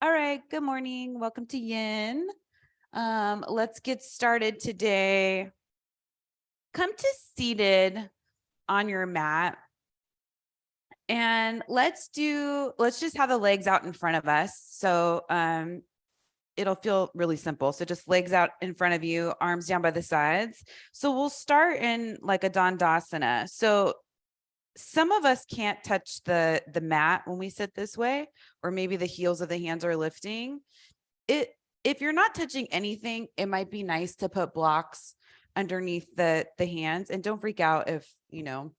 All right, good morning. Welcome to Yin. Let's get started today. Come to seated on your mat. And let's just have the legs out in front of us. So it'll feel really simple. So just legs out in front of you, arms down by the sides. So we'll start in like a Dandasana. So some of us can't touch the mat when we sit this way, or maybe the heels of the hands are lifting. If you're not touching anything, it might be nice to put blocks underneath the hands, and don't freak out if the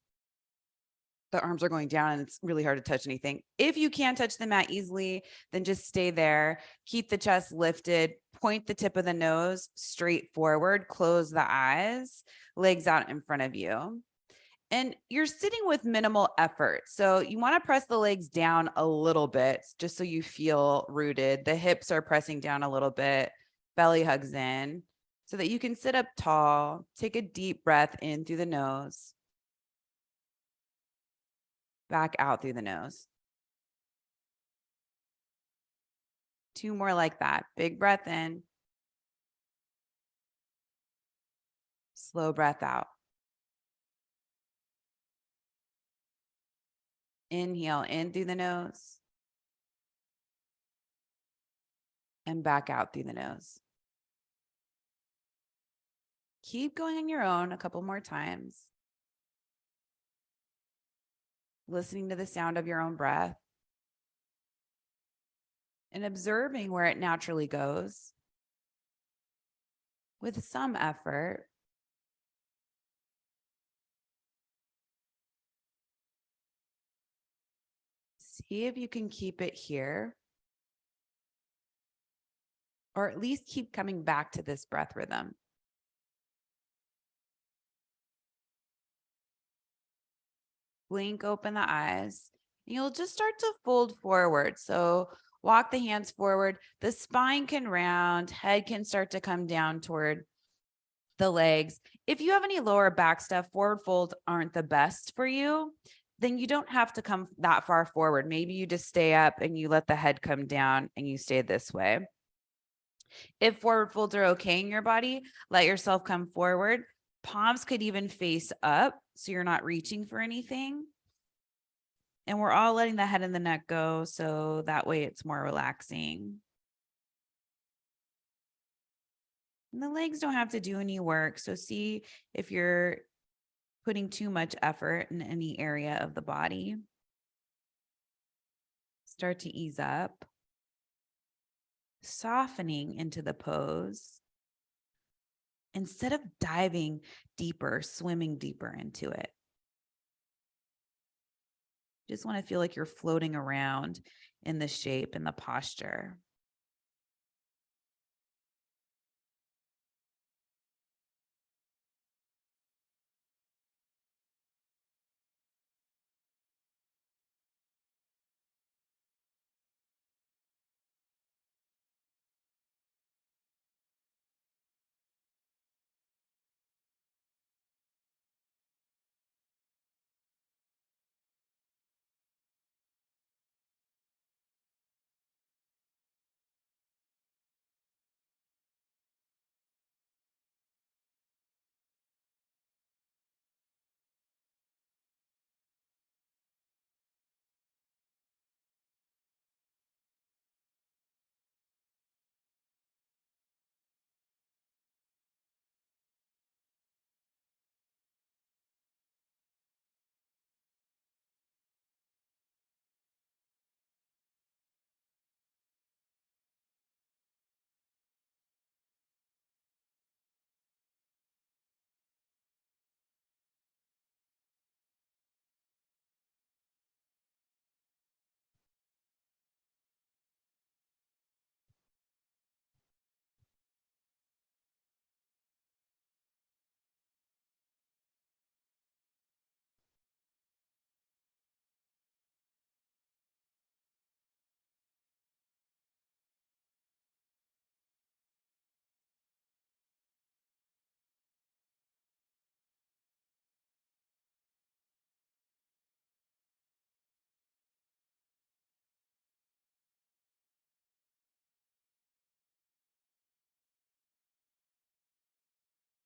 arms are going down and it's really hard to touch anything. If you can touch the mat easily, then just stay there. Keep the chest lifted, point the tip of the nose straight forward, close the eyes, legs out in front of you. And you're sitting with minimal effort. So you want to press the legs down a little bit just so you feel rooted. The hips are pressing down a little bit, belly hugs in so that you can sit up tall. Take a deep breath in through the nose, back out through the nose. 2 more like that. Big breath in, slow breath out. Inhale in through the nose and back out through the nose. Keep going on your own a couple more times. Listening to the sound of your own breath and observing where it naturally goes with some effort. See if you can keep it here, or at least keep coming back to this breath rhythm. Blink open the eyes. You'll just start to fold forward. So walk the hands forward. The spine can round, head can start to come down toward the legs. If you have any lower back stuff, forward folds aren't the best for you. Then you don't have to come that far forward. Maybe you just stay up and you let the head come down and you stay this way. If forward folds are okay in your body, let yourself come forward. Palms could even face up so you're not reaching for anything. And we're all letting the head and the neck go, so that way it's more relaxing. And the legs don't have to do any work. So see if you're putting too much effort in any area of the body. Start to ease up, softening into the pose instead of diving deeper, swimming deeper into it. Just want to feel like you're floating around in the shape and the posture.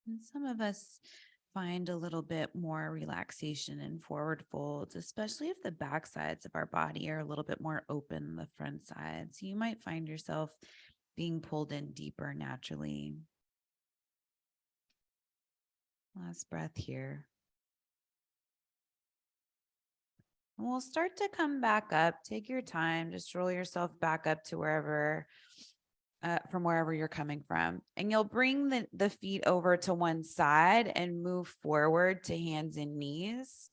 And some of us find a little bit more relaxation in forward folds, especially if the back sides of our body are a little bit more open than the front sides. You might find yourself being pulled in deeper naturally. Last breath here. And we'll start to come back up. Take your time. Just roll yourself back up to wherever, from wherever you're coming from. And you'll bring the feet over to one side and move forward to hands and knees.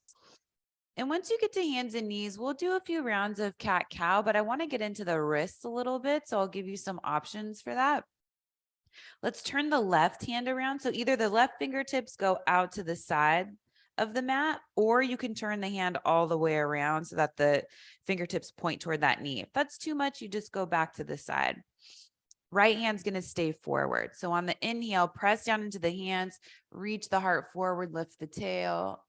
And once you get to hands and knees, we'll do a few rounds of cat cow, but I want to get into the wrists a little bit. So I'll give you some options for that. Let's turn the left hand around. So either the left fingertips go out to the side of the mat, or you can turn the hand all the way around so that the fingertips point toward that knee. If that's too much, you just go back to the side. Right hand's going to stay forward. So on the inhale, press down into the hands, reach the heart forward, lift the tail.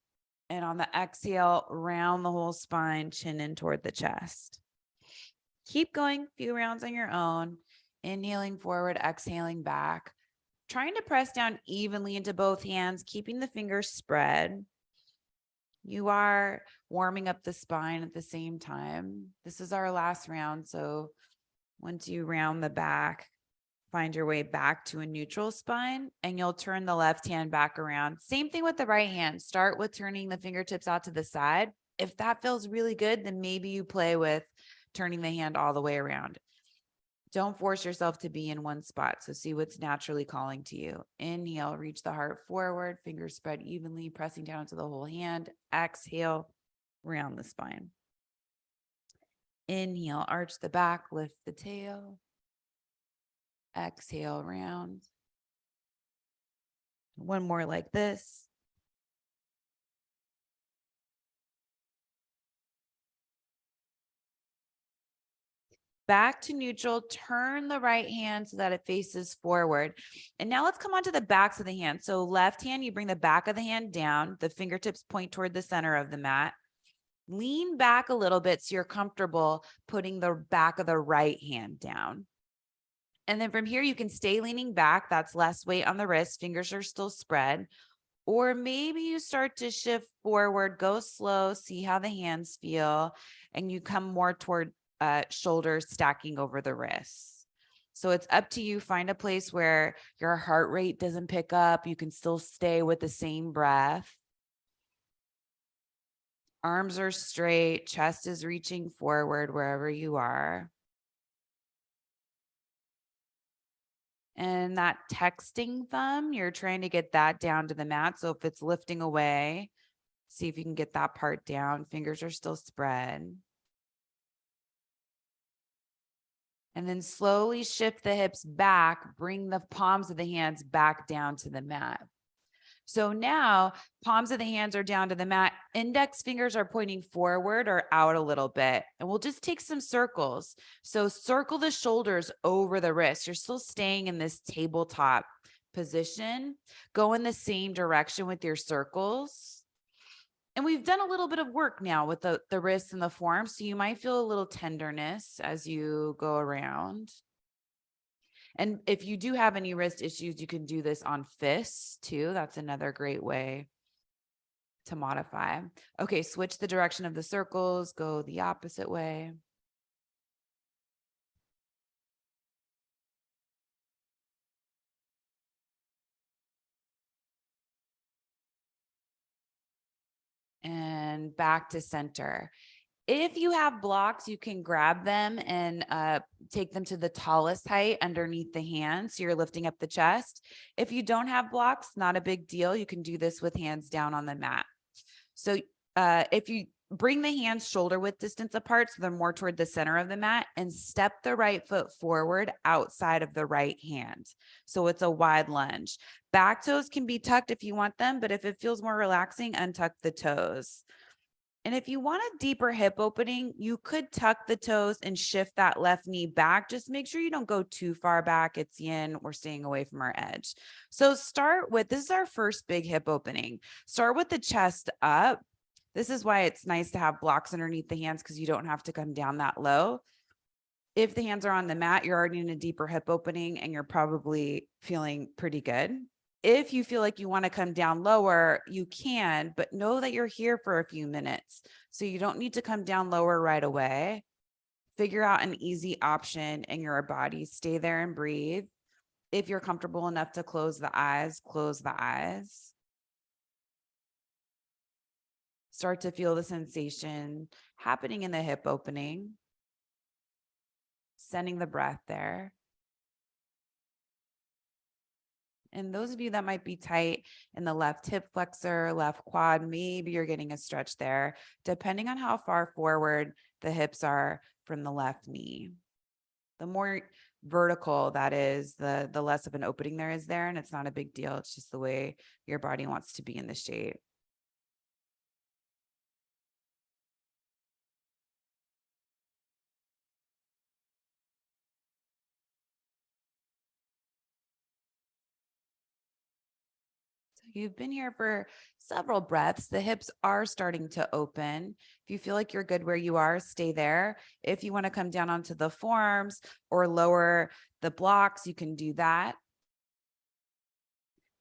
And on the exhale, round the whole spine, chin in toward the chest. Keep going, few rounds on your own. Inhaling forward, exhaling back. Trying to press down evenly into both hands, keeping the fingers spread. You are warming up the spine at the same time. This is our last round. So once you round the back, find your way back to a neutral spine, and you'll turn the left hand back around. Same thing with the right hand. Start with turning the fingertips out to the side. If that feels really good, then maybe you play with turning the hand all the way around. Don't force yourself to be in one spot. So see what's naturally calling to you. Inhale, reach the heart forward, fingers spread evenly, pressing down to the whole hand. Exhale, round the spine. Inhale, arch the back, lift the tail. Exhale, round. One more like this. Back to neutral, turn the right hand so that it faces forward. And now let's come on to the backs of the hand. So left hand, you bring the back of the hand down, the fingertips point toward the center of the mat. Lean back a little bit so you're comfortable putting the back of the right hand down. And then from here, you can stay leaning back. That's less weight on the wrist. Fingers are still spread. Or maybe you start to shift forward, go slow, see how the hands feel, and you come more toward shoulders stacking over the wrists. So it's up to you. Find a place where your heart rate doesn't pick up. You can still stay with the same breath. Arms are straight, chest is reaching forward wherever you are. And that texting thumb, you're trying to get that down to the mat. So if it's lifting away, see if you can get that part down. Fingers are still spread. And then slowly shift the hips back, bring the palms of the hands back down to the mat. So now palms of the hands are down to the mat. Index fingers are pointing forward or out a little bit. And we'll just take some circles. So circle the shoulders over the wrist. You're still staying in this tabletop position. Go in the same direction with your circles. And we've done a little bit of work now with the wrists and the forearms. So you might feel a little tenderness as you go around. And if you do have any wrist issues, you can do this on fists too. That's another great way to modify. Okay, switch the direction of the circles, go the opposite way. And back to center. If you have blocks, you can grab them and take them to the tallest height underneath the hand. So you're lifting up the chest. If you don't have blocks, not a big deal. You can do this with hands down on the mat. So if you bring the hands shoulder width distance apart, so they're more toward the center of the mat, and step the right foot forward outside of the right hand. So it's a wide lunge. Back toes can be tucked if you want them, but if it feels more relaxing, untuck the toes. And if you want a deeper hip opening, you could tuck the toes and shift that left knee back. Just make sure you don't go too far back. It's yin. We're staying away from our edge. So start with, this is our first big hip opening. Start with the chest up. This is why it's nice to have blocks underneath the hands because you don't have to come down that low. If the hands are on the mat, you're already in a deeper hip opening and you're probably feeling pretty good. If you feel like you want to come down lower, you can, but know that you're here for a few minutes. So you don't need to come down lower right away. Figure out an easy option in your body. Stay there and breathe. If you're comfortable enough to close the eyes, close the eyes. Start to feel the sensation happening in the hip opening. Sending the breath there. And those of you that might be tight in the left hip flexor, left quad, maybe you're getting a stretch there, depending on how far forward the hips are from the left knee. The more vertical that is, the less of an opening there is there, and it's not a big deal. It's just the way your body wants to be in the shape. You've been here for several breaths. The hips are starting to open. If you feel like you're good where you are, stay there. If you want to come down onto the forearms or lower the blocks, you can do that.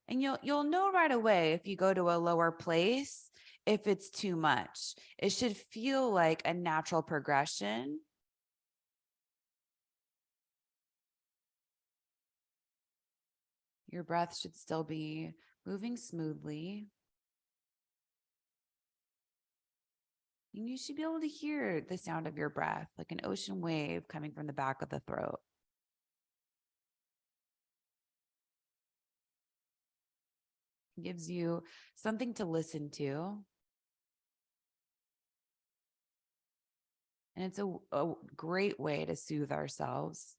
And you'll know right away if you go to a lower place if it's too much. It should feel like a natural progression. Your breath should still be moving smoothly. And you should be able to hear the sound of your breath, like an ocean wave coming from the back of the throat. It gives you something to listen to. And it's a great way to soothe ourselves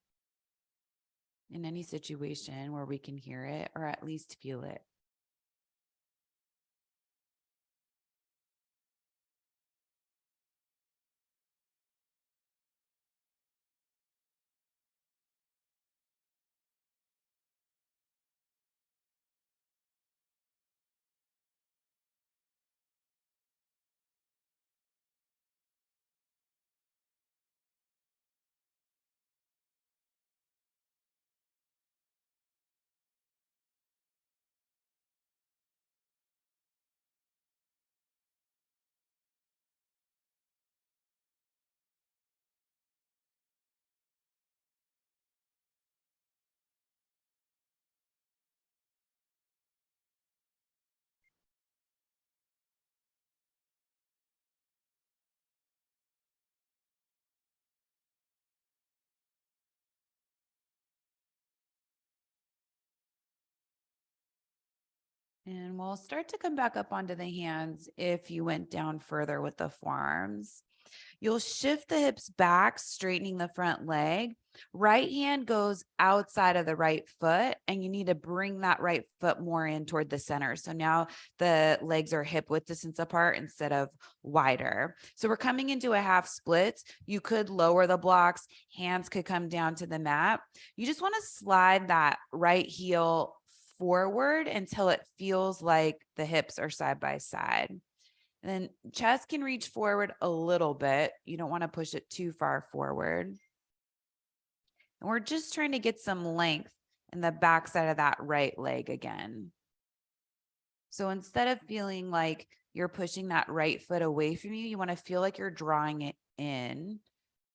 in any situation where we can hear it or at least feel it. And we'll start to come back up onto the hands if you went down further with the forearms. You'll shift the hips back, straightening the front leg. Right hand goes outside of the right foot, and you need to bring that right foot more in toward the center. So now the legs are hip width distance apart instead of wider. So we're coming into a half split. You could lower the blocks, hands could come down to the mat. You just want to slide that right heel forward until it feels like the hips are side by side. And then chest can reach forward a little bit. You don't want to push it too far forward. And we're just trying to get some length in the backside of that right leg again. So instead of feeling like you're pushing that right foot away from you, you want to feel like you're drawing it in,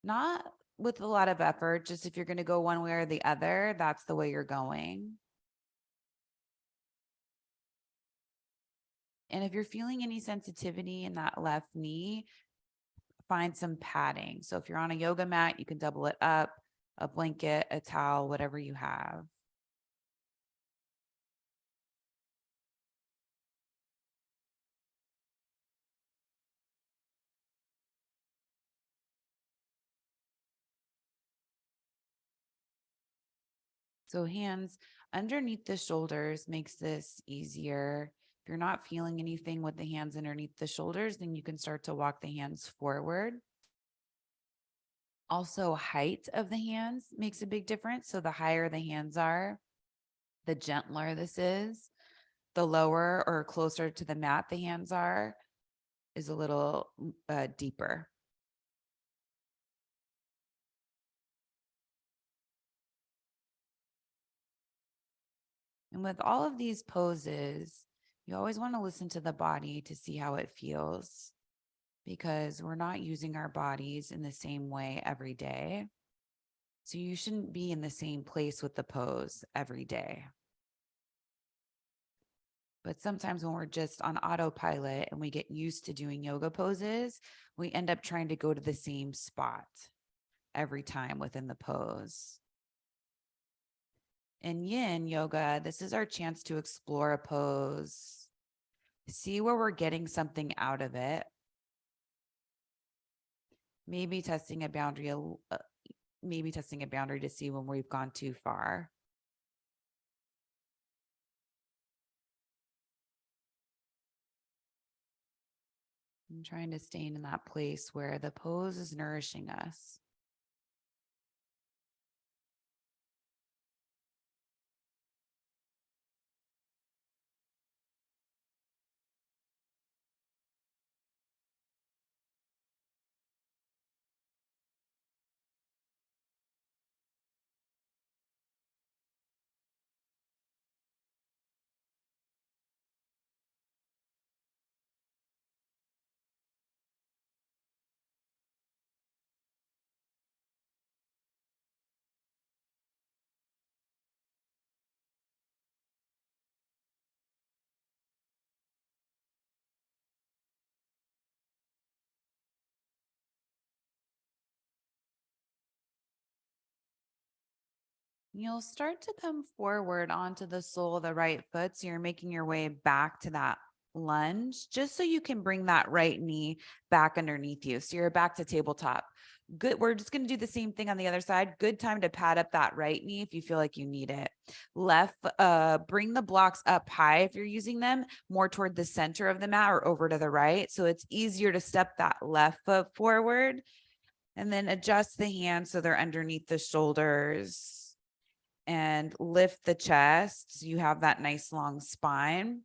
not with a lot of effort. Just if you're going to go one way or the other, that's the way you're going. And if you're feeling any sensitivity in that left knee, find some padding. So if you're on a yoga mat, you can double it up, a blanket, a towel, whatever you have. So hands underneath the shoulders makes this easier. If you're not feeling anything with the hands underneath the shoulders, then you can start to walk the hands forward. Also, height of the hands makes a big difference. So the higher the hands are, the gentler this is. The lower or closer to the mat the hands are is a little deeper. And with all of these poses, you always want to listen to the body to see how it feels because we're not using our bodies in the same way every day. So you shouldn't be in the same place with the pose every day. But sometimes when we're just on autopilot and we get used to doing yoga poses, we end up trying to go to the same spot every time within the pose. In yin yoga, this is our chance to explore a pose, see where we're getting something out of it, maybe testing a boundary, to see when we've gone too far. I'm trying to stay in that place where the pose is nourishing us. You'll start to come forward onto the sole of the right foot. So you're making your way back to that lunge just so you can bring that right knee back underneath you. So you're back to tabletop. Good. We're just going to do the same thing on the other side. Good time to pad up that right knee if you feel like you need it. Left, bring the blocks up high if you're using them, more toward the center of the mat or over to the right. So it's easier to step that left foot forward and then adjust the hands so they're underneath the shoulders and lift the chest. So you have that nice long spine.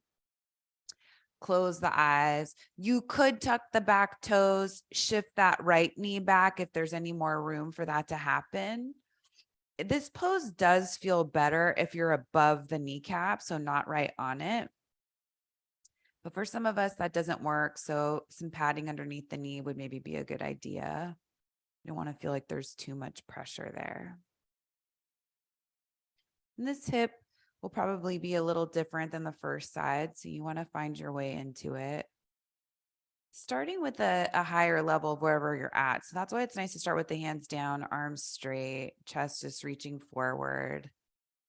Close the eyes. You could tuck the back toes, shift that right knee back if there's any more room for that to happen. This pose does feel better if you're above the kneecap, so not right on it. But for some of us, that doesn't work. So some padding underneath the knee would maybe be a good idea. You don't want to feel like there's too much pressure there. And this hip will probably be a little different than the first side. So you want to find your way into it. Starting with a higher level of wherever you're at. So that's why it's nice to start with the hands down, arms straight, chest just reaching forward,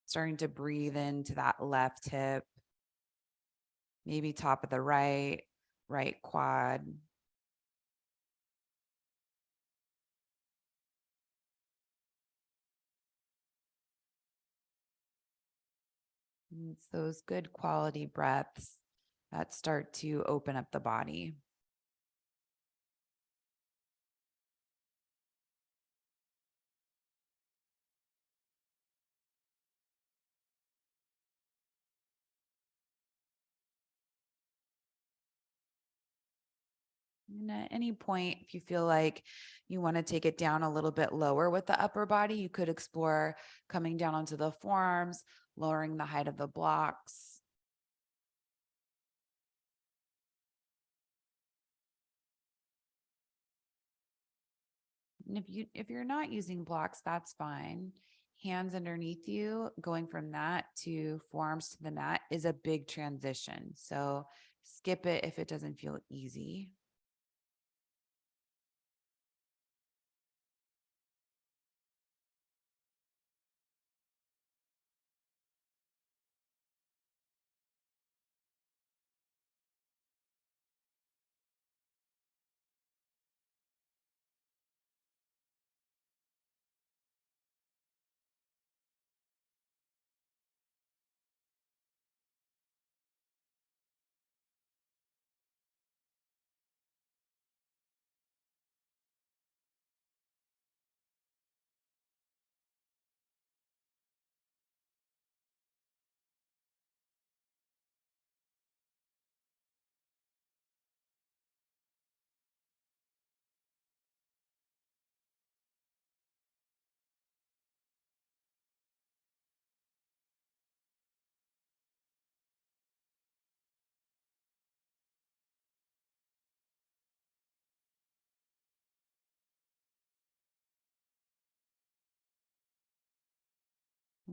starting to breathe into that left hip, maybe top of the right quad. And it's those good quality breaths that start to open up the body. And at any point, if you feel like you want to take it down a little bit lower with the upper body, you could explore coming down onto the forearms, lowering the height of the blocks. And if you're not using blocks, that's fine. Hands underneath you, going from that to forearms to the mat is a big transition. So skip it if it doesn't feel easy.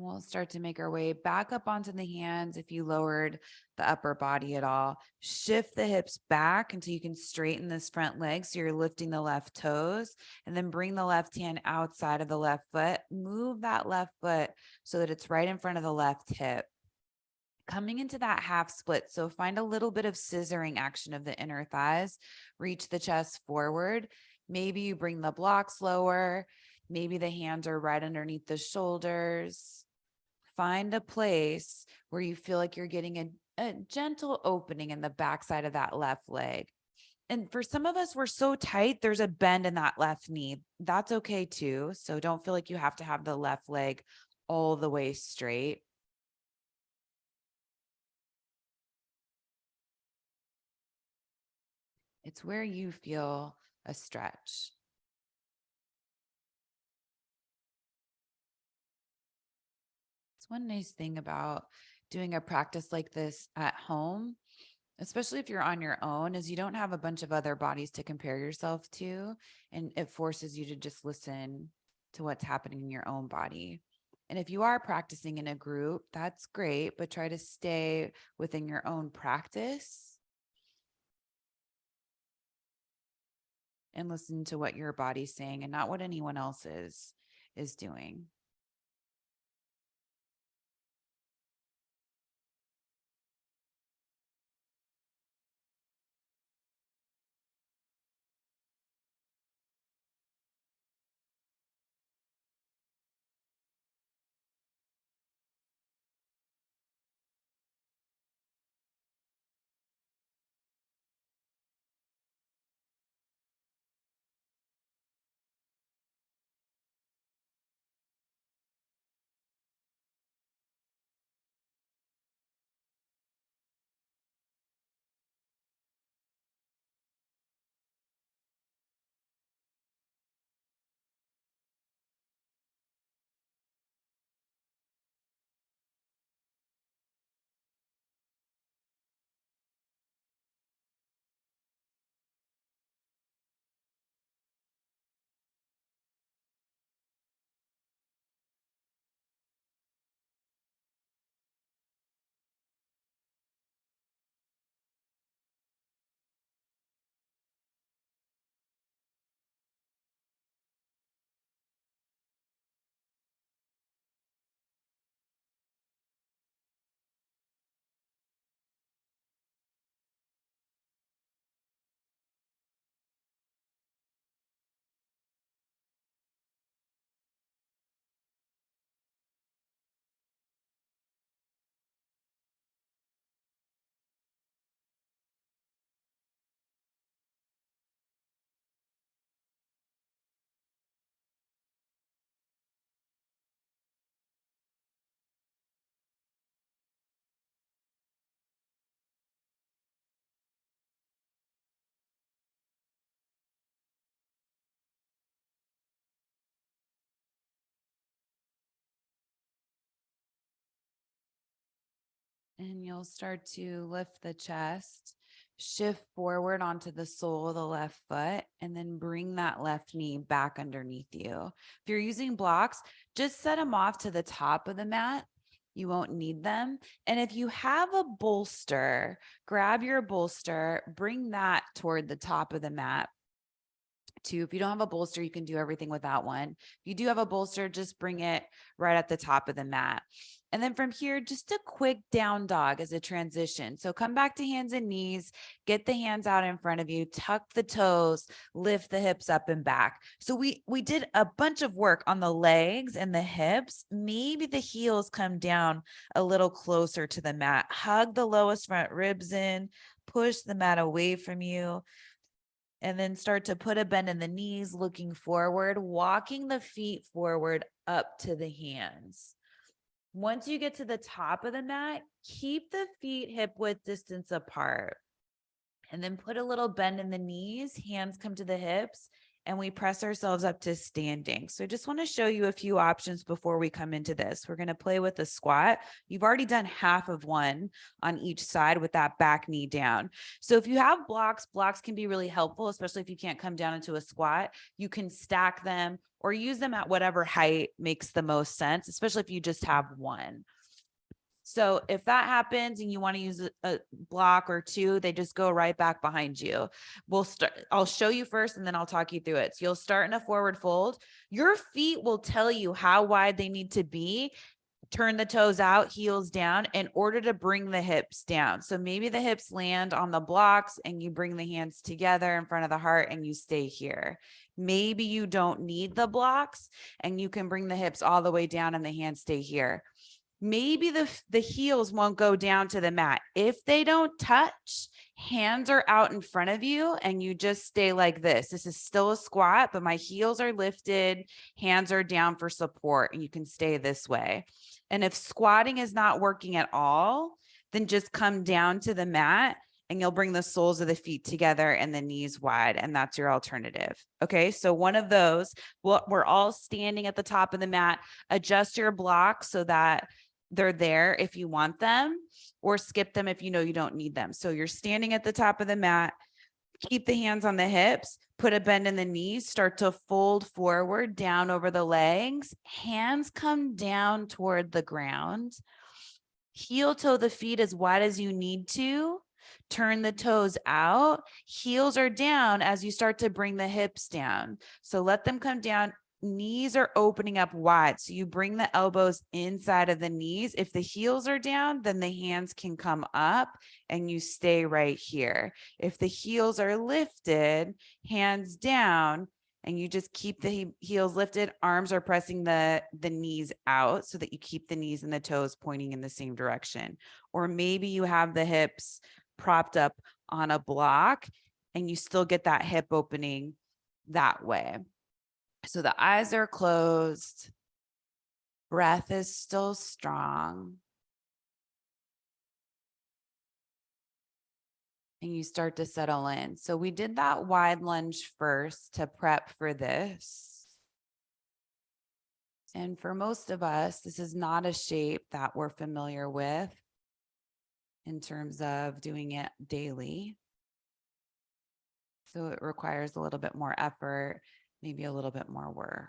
We'll start to make our way back up onto the hands. If you lowered the upper body at all, shift the hips back until you can straighten this front leg. So you're lifting the left toes, and then bring the left hand outside of the left foot. Move that left foot so that it's right in front of the left hip. Coming into that half split. So find a little bit of scissoring action of the inner thighs. Reach the chest forward. Maybe you bring the blocks lower. Maybe the hands are right underneath the shoulders. Find a place where you feel like you're getting a gentle opening in the backside of that left leg. And for some of us, we're so tight, there's a bend in that left knee. That's okay too. So don't feel like you have to have the left leg all the way straight. It's where you feel a stretch. It's one nice thing about doing a practice like this at home, especially if you're on your own, is you don't have a bunch of other bodies to compare yourself to. And it forces you to just listen to what's happening in your own body. And if you are practicing in a group, that's great, but try to stay within your own practice and listen to what your body's saying and not what anyone else is doing. And you'll start to lift the chest, shift forward onto the sole of the left foot, and then bring that left knee back underneath you. If you're using blocks, just set them off to the top of the mat. You won't need them. And if you have a bolster, grab your bolster, bring that toward the top of the mat. Too. If you don't have a bolster, you can do everything without one. If you do have a bolster, just bring it right at the top of the mat. And then from here, just a quick down dog as a transition. So come back to hands and knees, get the hands out in front of you, tuck the toes, lift the hips up and back. So we did a bunch of work on the legs and the hips. Maybe the heels come down a little closer to the mat. Hug the lowest front ribs in, push the mat away from you. And then start to put a bend in the knees, looking forward, walking the feet forward up to the hands. Once you get to the top of the mat, keep the feet hip width distance apart. And then put a little bend in the knees, hands come to the hips, and we press ourselves up to standing. So I just want to show you a few options before we come into this. We're going to play with a squat. You've already done half of one on each side with that back knee down. So if you have blocks can be really helpful, especially if you can't come down into a squat. You can stack them or use them at whatever height makes the most sense, especially if you just have one. So if that happens and you want to use a block or two, they just go right back behind you. I'll show you first and then I'll talk you through it. So you'll start in a forward fold. Your feet will tell you how wide they need to be. Turn the toes out, heels down in order to bring the hips down. So maybe the hips land on the blocks and you bring the hands together in front of the heart and you stay here. Maybe you don't need the blocks and you can bring the hips all the way down and the hands stay here. Maybe the heels won't go down to the mat. If they don't touch, hands are out in front of you and you just stay like this. This is still a squat, but my heels are lifted, hands are down for support, and you can stay this way. And if squatting is not working at all, then just come down to the mat and you'll bring the soles of the feet together and the knees wide, and that's your alternative. Okay, so one of those, we're all standing at the top of the mat. Adjust your blocks so that they're there if you want them, or skip them if you know you don't need them. So you're standing at the top of the mat, keep the hands on the hips, put a bend in the knees, start to fold forward down over the legs, hands come down toward the ground, heel toe the feet as wide as you need to, turn the toes out, heels are down as you start to bring the hips down. So let them come down. Knees are opening up wide. So you bring the elbows inside of the knees. If the heels are down, then the hands can come up and you stay right here. If the heels are lifted, hands down, and you just keep the heels lifted, arms are pressing the knees out so that you keep the knees and the toes pointing in the same direction. Or maybe you have the hips propped up on a block and you still get that hip opening that way. So the eyes are closed. Breath is still strong. And you start to settle in. So we did that wide lunge first to prep for this. And for most of us, this is not a shape that we're familiar with in terms of doing it daily. So it requires a little bit more effort, maybe a little bit more work.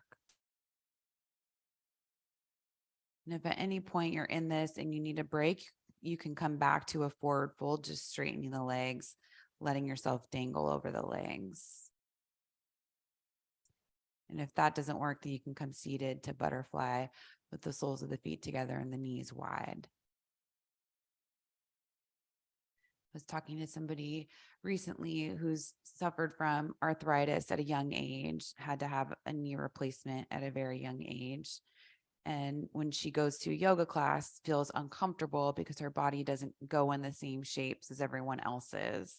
And if at any point you're in this and you need a break, you can come back to a forward fold, just straightening the legs, letting yourself dangle over the legs. And if that doesn't work, then you can come seated to butterfly with the soles of the feet together and the knees wide. I was talking to somebody recently who's suffered from arthritis at a young age, had to have a knee replacement at a very young age. And when she goes to a yoga class, feels uncomfortable because her body doesn't go in the same shapes as everyone else's.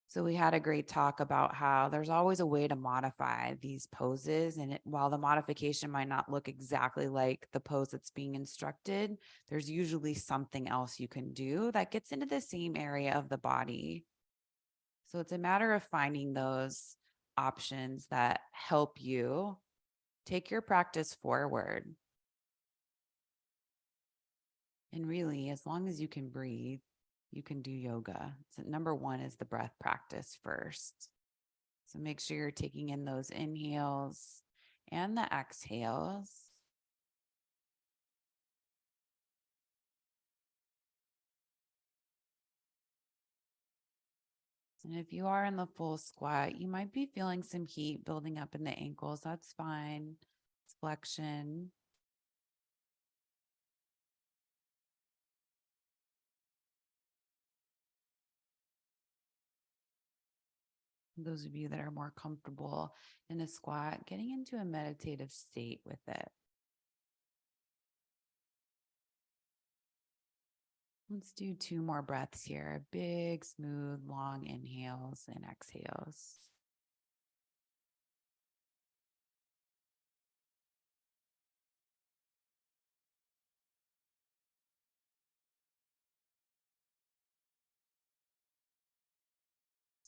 So we had a great talk about how there's always a way to modify these poses. And while the modification might not look exactly like the pose that's being instructed, there's usually something else you can do that gets into the same area of the body. So it's a matter of finding those options that help you take your practice forward. And really, as long as you can breathe, you can do yoga. So number one is the breath practice first. So make sure you're taking in those inhales and the exhales. And if you are in the full squat, you might be feeling some heat building up in the ankles. That's fine. It's flexion. Those of you that are more comfortable in a squat, getting into a meditative state with it. Let's do 2 more breaths here. Big, smooth, long inhales and exhales.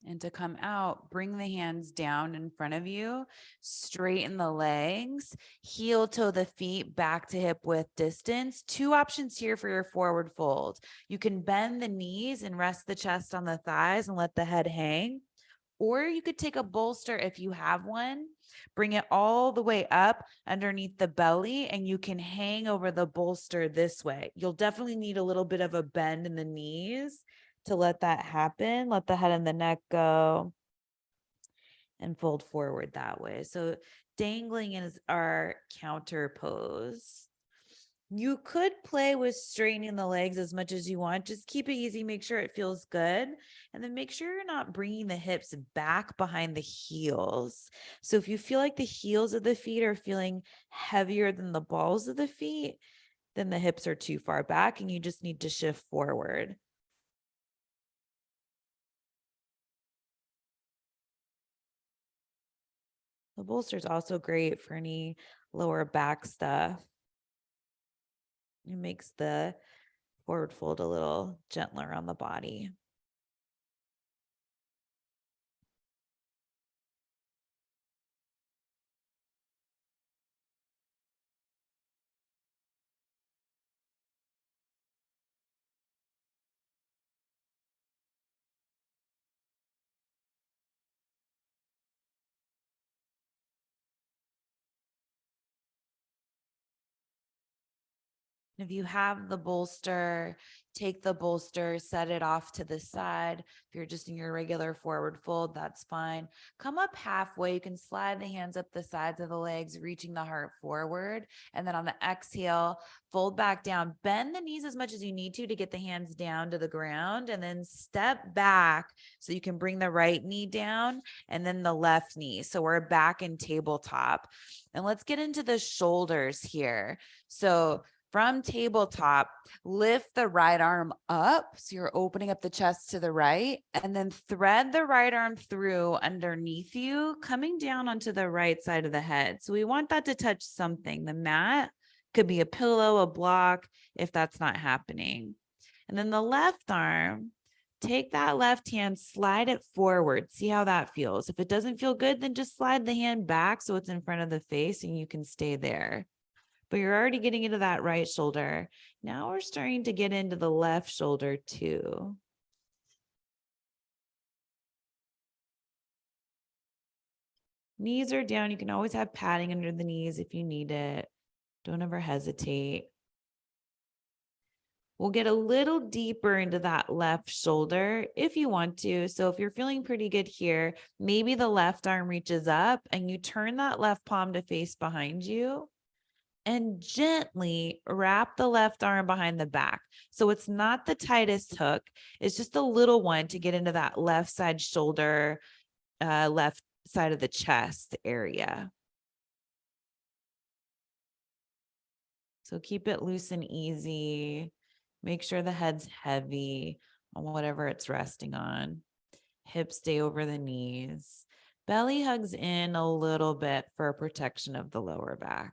And to come out, bring the hands down in front of you, straighten the legs, heel toe the feet back to hip width distance. 2 options here for your forward fold. You can bend the knees and rest the chest on the thighs and let the head hang, Or you could take a bolster if you have one, bring it all the way up underneath the belly, and you can hang over the bolster this way. You'll definitely need a little bit of a bend in the knees to let that happen. Let the head and the neck go and fold forward that way. So dangling is our counter pose. You could play with straightening the legs as much as you want. Just keep it easy. Make sure it feels good. And then make sure you're not bringing the hips back behind the heels. So if you feel like the heels of the feet are feeling heavier than the balls of the feet, then the hips are too far back and you just need to shift forward. The bolster is also great for any lower back stuff. It makes the forward fold a little gentler on the body. If you have the bolster, take the bolster, set it off to the side. If you're just in your regular forward fold, that's fine. Come up halfway. You can slide the hands up the sides of the legs, reaching the heart forward. And then on the exhale, fold back down. Bend the knees as much as you need to get the hands down to the ground, and then step back so you can bring the right knee down and then the left knee. So we're back in tabletop. And let's get into the shoulders here. So from tabletop, lift the right arm up. So you're opening up the chest to the right, and then thread the right arm through underneath you, coming down onto the right side of the head. So we want that to touch something. The mat could be a pillow, a block, if that's not happening. And then the left arm, take that left hand, slide it forward. See how that feels. If it doesn't feel good, then just slide the hand back so it's in front of the face and you can stay there. But you're already getting into that right shoulder. Now we're starting to get into the left shoulder too. Knees are down. You can always have padding under the knees if you need it. Don't ever hesitate. We'll get a little deeper into that left shoulder if you want to. So if you're feeling pretty good here, maybe the left arm reaches up and you turn that left palm to face behind you. And gently wrap the left arm behind the back. So it's not the tightest hook. It's just a little one to get into that left side shoulder, left side of the chest area. So keep it loose and easy. Make sure the head's heavy on whatever it's resting on. Hips stay over the knees. Belly hugs in a little bit for protection of the lower back.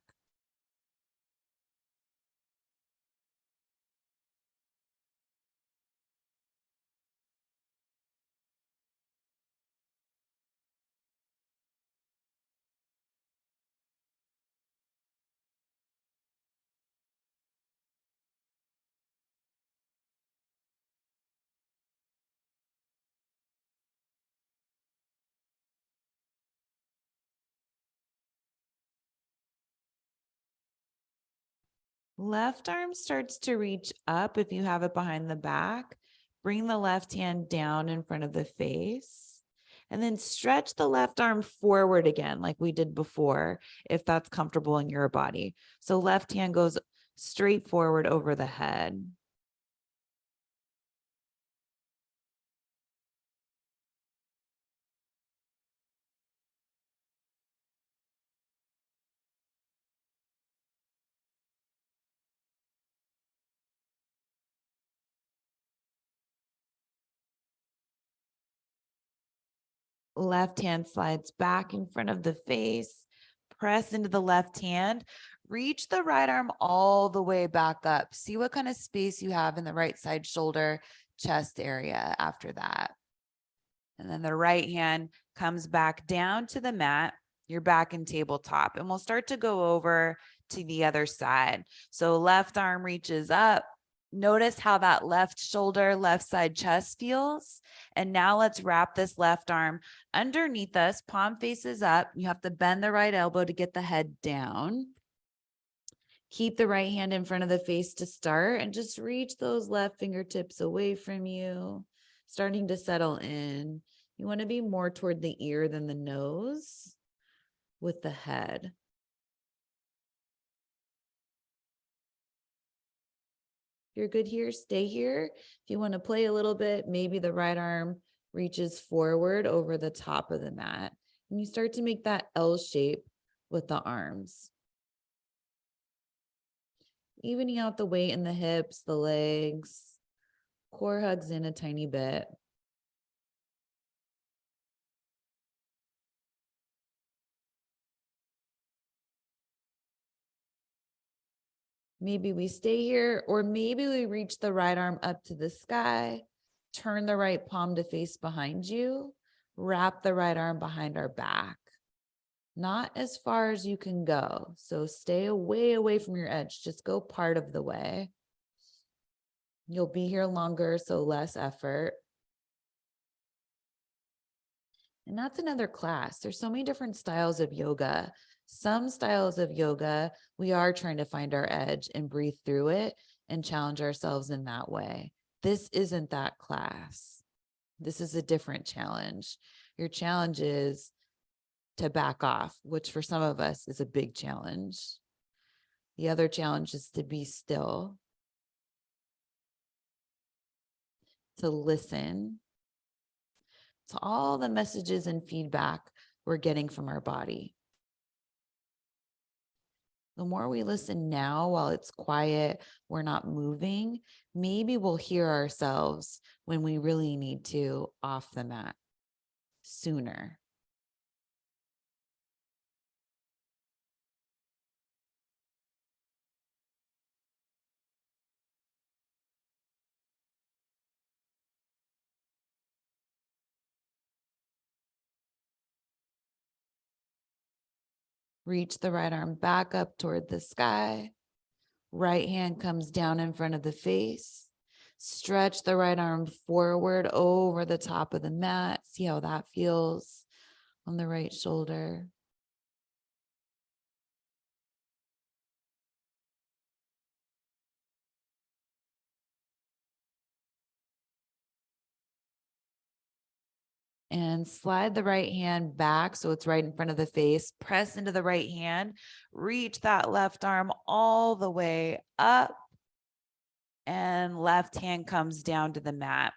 Left arm starts to reach up if you have it behind the back. Bring the left hand down in front of the face. And then stretch the left arm forward again, like we did before, if that's comfortable in your body. So left hand goes straight forward over the head. Left hand slides back in front of the face. Press into the left hand. Reach the right arm all the way back up. See what kind of space you have in the right side shoulder, chest area after that. And then the right hand comes back down to the mat. You're back in tabletop, and we'll start to go over to the other side. So left arm reaches up, Notice how that left shoulder, left side chest feels. And now let's wrap this left arm underneath us, palm faces up. You have to bend the right elbow to get the head down. Keep the right hand in front of the face to start and just reach those left fingertips away from you, starting to settle in. You want to be more toward the ear than the nose with the head. You're good here, stay here. If you want to play a little bit, maybe the right arm reaches forward over the top of the mat. And you start to make that L shape with the arms. Evening out the weight in the hips, the legs, core hugs in a tiny bit. Maybe we stay here, or maybe we reach the right arm up to the sky, turn the right palm to face behind you, wrap the right arm behind our back. Not as far as you can go. So stay away from your edge. Just go part of the way. You'll be here longer, so less effort. And that's another class. There's so many different styles of yoga. Some styles of yoga, we are trying to find our edge and breathe through it and challenge ourselves in that way. This isn't that class. This is a different challenge. Your challenge is to back off, which for some of us is a big challenge. The other challenge is to be still, to listen to all the messages and feedback we're getting from our body. The more we listen now while it's quiet, we're not moving, maybe we'll hear ourselves when we really need to off the mat sooner. Reach the right arm back up toward the sky. Right hand comes down in front of the face. Stretch the right arm forward over the top of the mat. See how that feels on the right shoulder. And slide the right hand back so it's right in front of the face. Press into the right hand. Reach that left arm all the way up. And left hand comes down to the mat.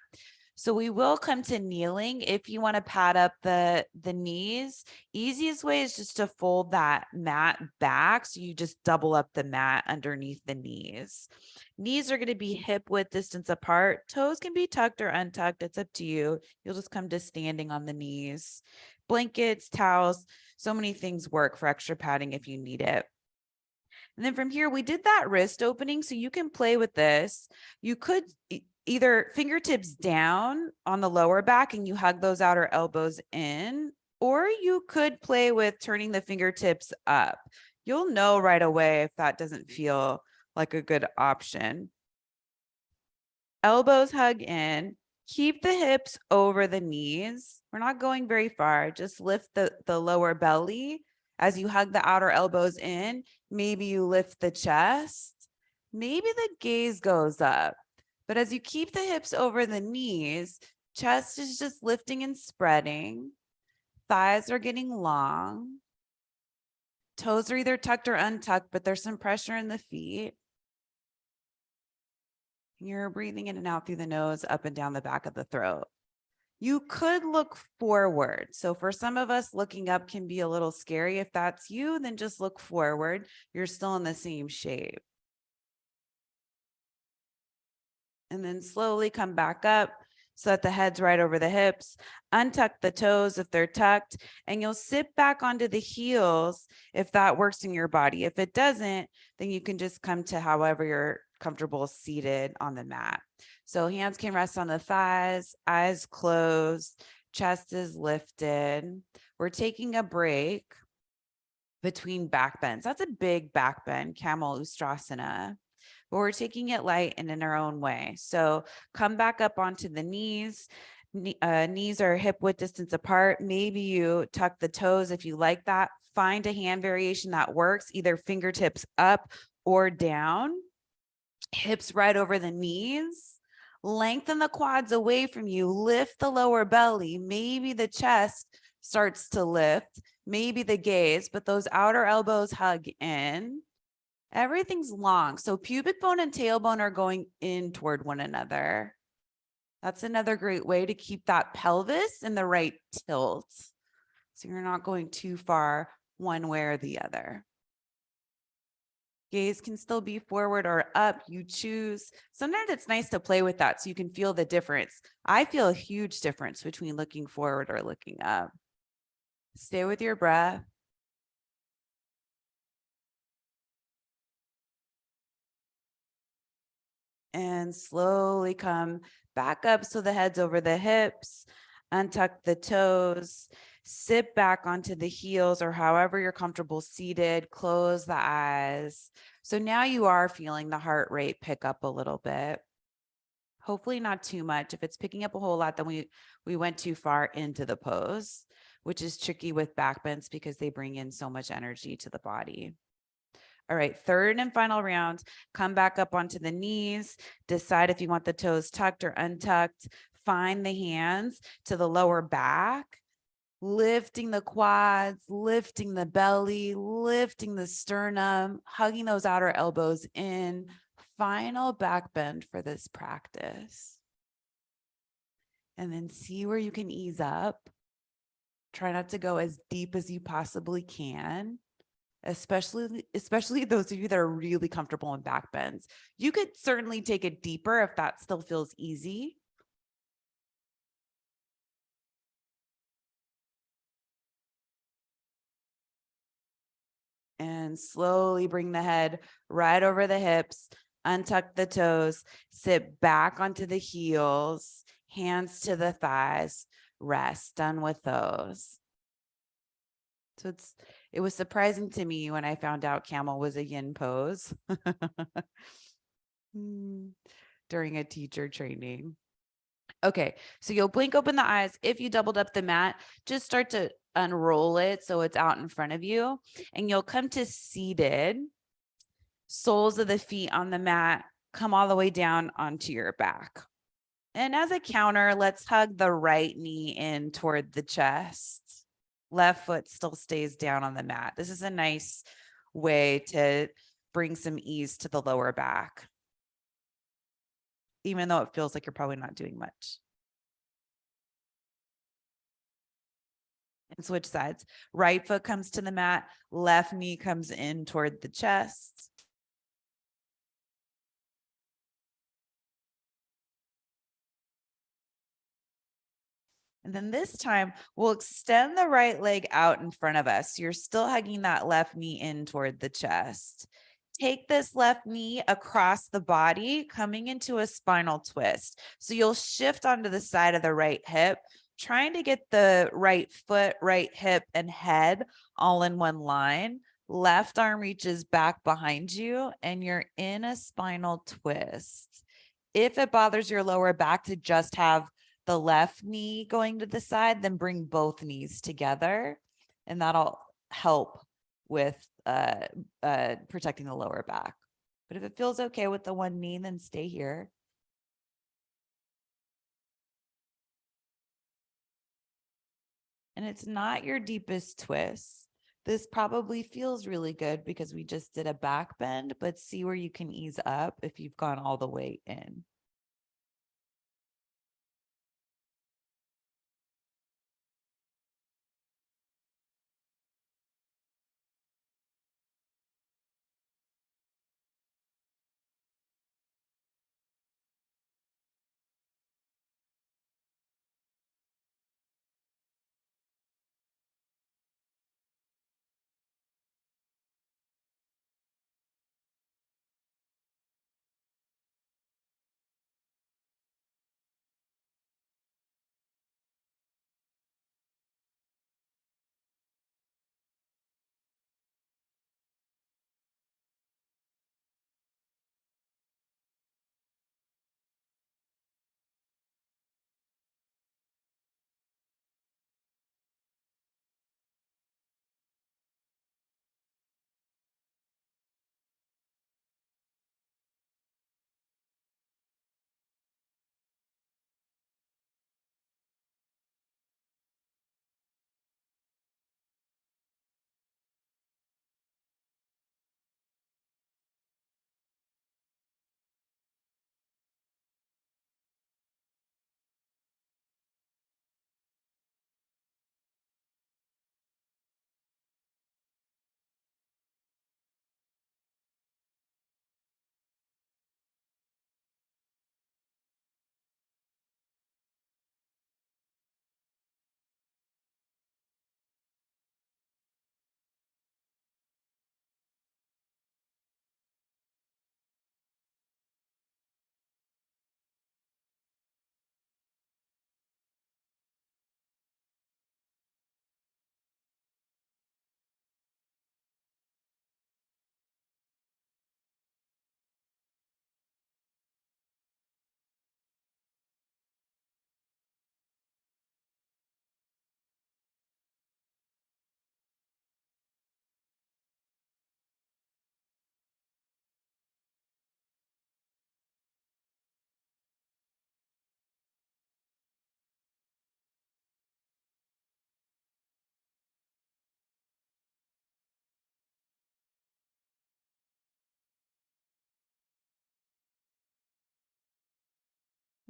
So we will come to kneeling. If you want to pad up the knees, easiest way is just to fold that mat back. So you just double up the mat underneath the knees. Knees are going to be hip width distance apart. Toes can be tucked or untucked. It's up to you. You'll just come to standing on the knees. Blankets, towels, so many things work for extra padding if you need it. And then from here, we did that wrist opening. So you can play with this. You could either fingertips down on the lower back and you hug those outer elbows in, or you could play with turning the fingertips up. You'll know right away if that doesn't feel like a good option. Elbows hug in, keep the hips over the knees. We're not going very far. Just lift the lower belly as you hug the outer elbows in. Maybe you lift the chest. Maybe the gaze goes up. But as you keep the hips over the knees, chest is just lifting and spreading. Thighs are getting long. Toes are either tucked or untucked, but there's some pressure in the feet. You're breathing in and out through the nose, up and down the back of the throat. You could look forward. So for some of us, looking up can be a little scary. If that's you, then just look forward. You're still in the same shape. And then slowly come back up so that the head's right over the hips. Untuck the toes if they're tucked, and you'll sit back onto the heels if that works in your body. If it doesn't, then you can just come to however you're comfortable seated on the mat. So hands can rest on the thighs, eyes closed, chest is lifted. We're taking a break between back bends. That's a big back bend, camel ustrasana. but we're taking it light and in our own way. So come back up onto the knees. Knees are hip width distance apart. Maybe you tuck the toes if you like that. Find a hand variation that works, either fingertips up or down, hips right over the knees. Lengthen the quads away from you, lift the lower belly. Maybe the chest starts to lift, maybe the gaze, but those outer elbows hug in. Everything's long. So pubic bone and tailbone are going in toward one another. That's another great way to keep that pelvis in the right tilt. So you're not going too far one way or the other. Gaze can still be forward or up. You choose. Sometimes it's nice to play with that so you can feel the difference. I feel a huge difference between looking forward or looking up. Stay with your breath. And slowly come back up so the head's over the hips. Untuck the toes. Sit back onto the heels or however you're comfortable seated. Close the eyes. So now you are feeling the heart rate pick up a little bit. Hopefully not too much. If it's picking up a whole lot, then we went too far into the pose, which is tricky with back bends because they bring in so much energy to the body. All right, third and final round, come back up onto the knees, decide if you want the toes tucked or untucked, find the hands to the lower back, lifting the quads, lifting the belly, lifting the sternum, hugging those outer elbows in. Final back bend for this practice. And then see where you can ease up. Try not to go as deep as you possibly can. Especially those of you that are really comfortable in back bends. You could certainly take it deeper if that still feels easy. And slowly bring the head right over the hips, untuck the toes, sit back onto the heels, hands to the thighs, rest. Done with those. So it was surprising to me when I found out camel was a yin pose during a teacher training. Okay, so you'll blink open the eyes. If you doubled up the mat, just start to unroll it so it's out in front of you, and you'll come to seated. Soles of the feet on the mat come all the way down onto your back. And as a counter, let's hug the right knee in toward the chest. Left foot still stays down on the mat. This is a nice way to bring some ease to the lower back, even though it feels like you're probably not doing much. And switch sides. Right foot comes to the mat. Left knee comes in toward the chest. And then this time we'll extend the right leg out in front of us. You're still hugging that left knee in toward the chest. Take this left knee across the body, coming into a spinal twist. So you'll shift onto the side of the right hip, trying to get the right foot, right hip, and head all in one line. Left arm reaches back behind you, and you're in a spinal twist. If it bothers your lower back to just have the left knee going to the side, then bring both knees together, and that'll help with protecting the lower back. But if it feels okay with the one knee, then stay here. And it's not your deepest twist. This probably feels really good because we just did a back bend, but see where you can ease up if you've gone all the way in.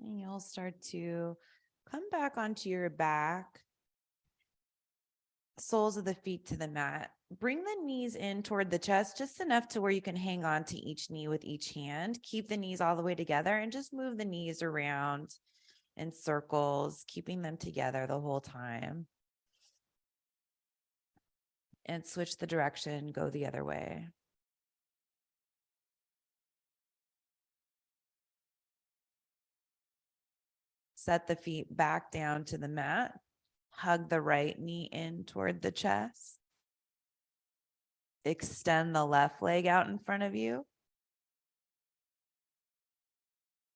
And you'll start to come back onto your back, soles of the feet to the mat. Bring the knees in toward the chest, just enough to where you can hang on to each knee with each hand. Keep the knees all the way together and just move the knees around in circles, keeping them together the whole time. And switch the direction, go the other way. Set the feet back down to the mat. Hug the right knee in toward the chest. Extend the left leg out in front of you.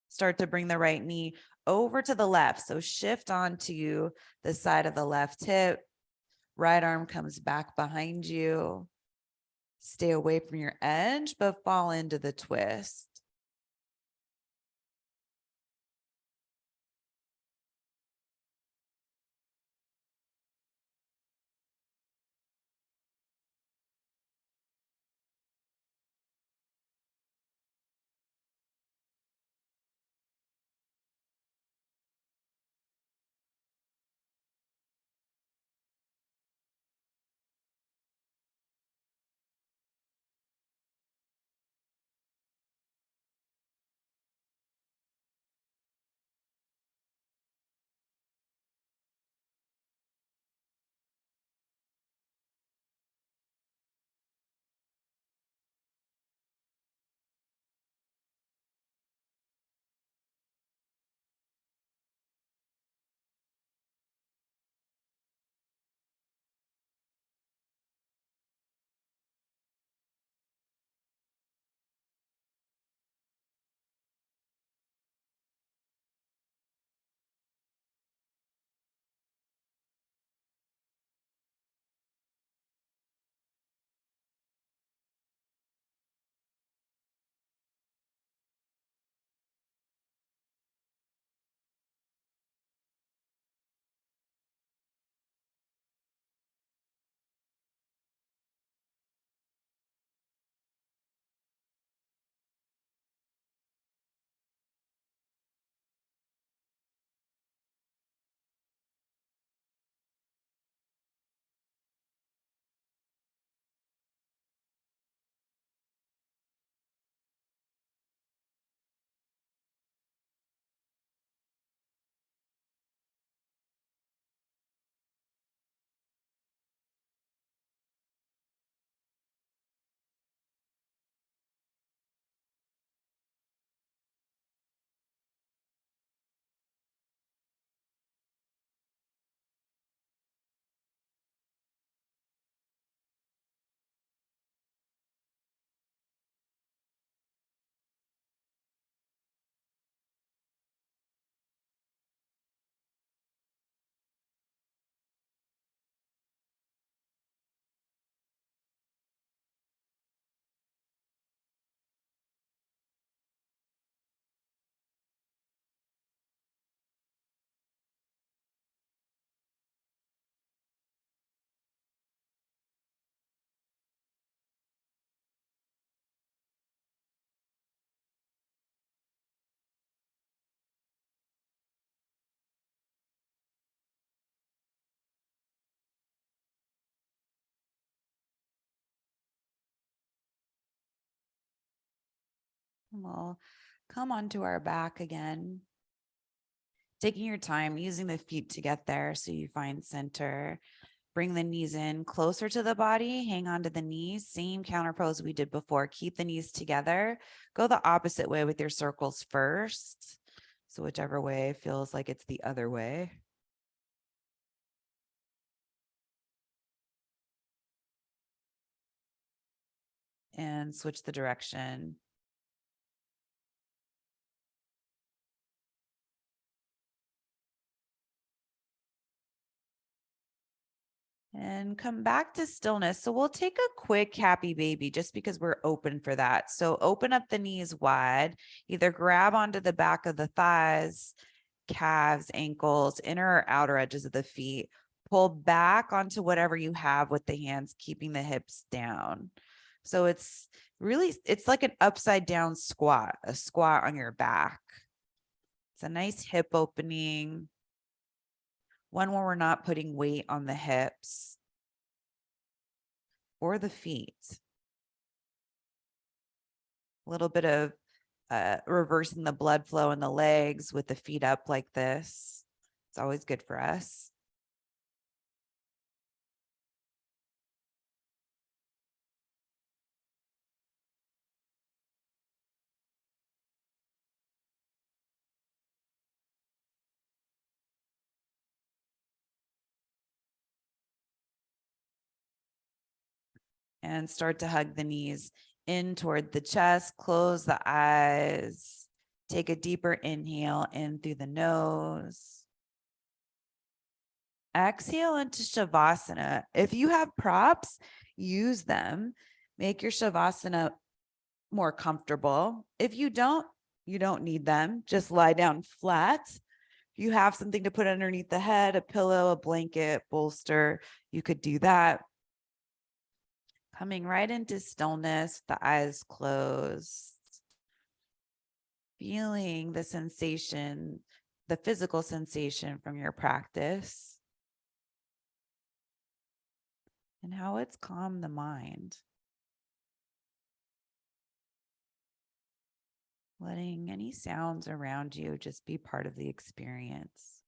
Start to bring the right knee over to the left. So shift onto the side of the left hip. Right arm comes back behind you. Stay away from your edge, but fall into the twist. We'll come onto our back again. Taking your time, using the feet to get there so you find center. Bring the knees in closer to the body, hang on to the knees, same counter pose we did before. Keep the knees together. Go the opposite way with your circles first. So whichever way feels like it's the other way. And switch the direction. And come back to stillness. So we'll take a quick happy baby just because we're open for that. So open up the knees wide, either grab onto the back of the thighs, calves, ankles, inner or outer edges of the feet. Pull back onto whatever you have with the hands, keeping the hips down. So it's like an upside down squat, a squat on your back. It's a nice hip opening, one where we're not putting weight on the hips or the feet. A little bit of reversing the blood flow in the legs with the feet up like this. It's always good for us. And start to hug the knees in toward the chest, close the eyes, take a deeper inhale in through the nose. Exhale into Shavasana. If you have props, use them. Make your Shavasana more comfortable. If you don't need them. Just lie down flat. If you have something to put underneath the head, a pillow, a blanket, bolster, you could do that. Coming right into stillness, the eyes closed. Feeling the sensation, the physical sensation from your practice and how it's calmed the mind. Letting any sounds around you just be part of the experience.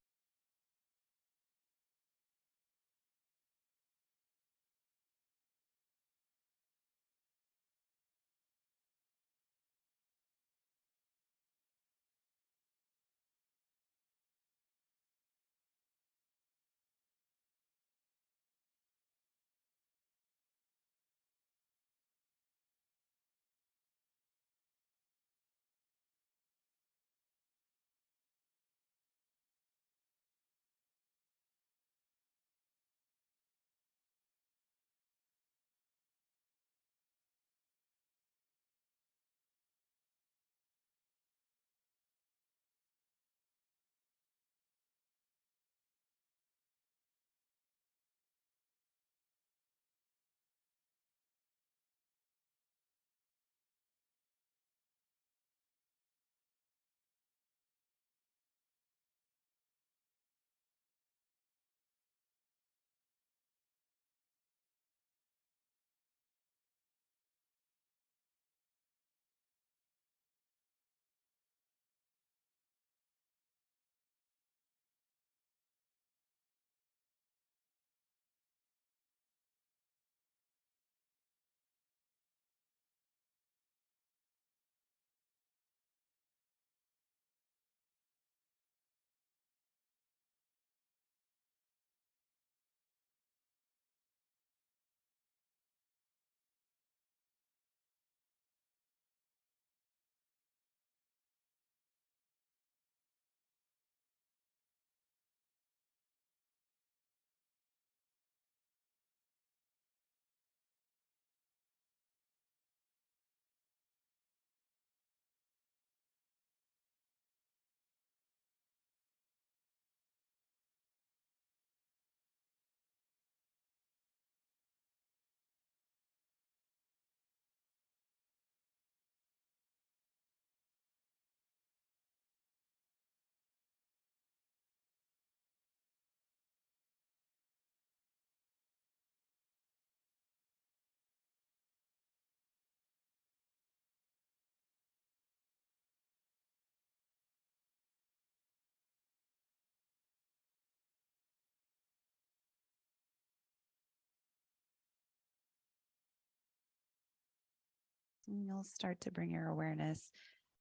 And you'll start to bring your awareness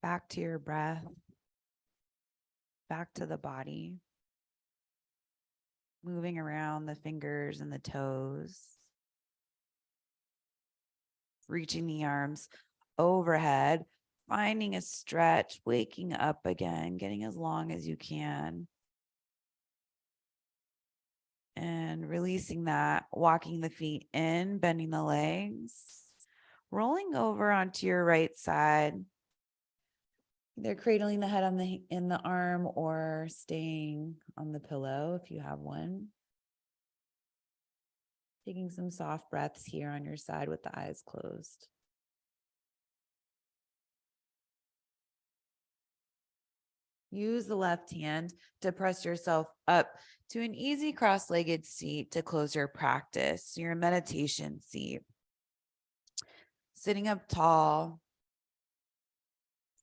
back to your breath, back to the body, moving around the fingers and the toes, reaching the arms overhead, finding a stretch, waking up again, getting as long as you can, and releasing that, walking the feet in, bending the legs, rolling over onto your right side, either cradling the head in the arm or staying on the pillow if you have one. Taking some soft breaths here on your side with the eyes closed. Use the left hand to press yourself up to an easy cross-legged seat to close your practice, your meditation seat. Sitting up tall,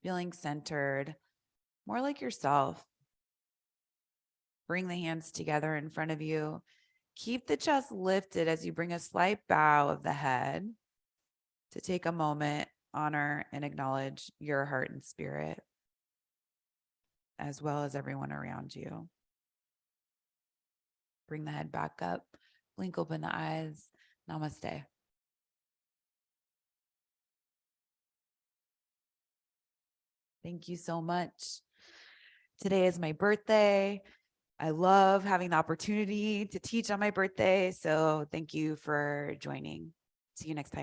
feeling centered, more like yourself. Bring the hands together in front of you. Keep the chest lifted as you bring a slight bow of the head to take a moment, honor, and acknowledge your heart and spirit, as well as everyone around you. Bring the head back up, blink open the eyes. Namaste. Thank you so much. Today is my birthday. I love having the opportunity to teach on my birthday. So thank you for joining. See you next time.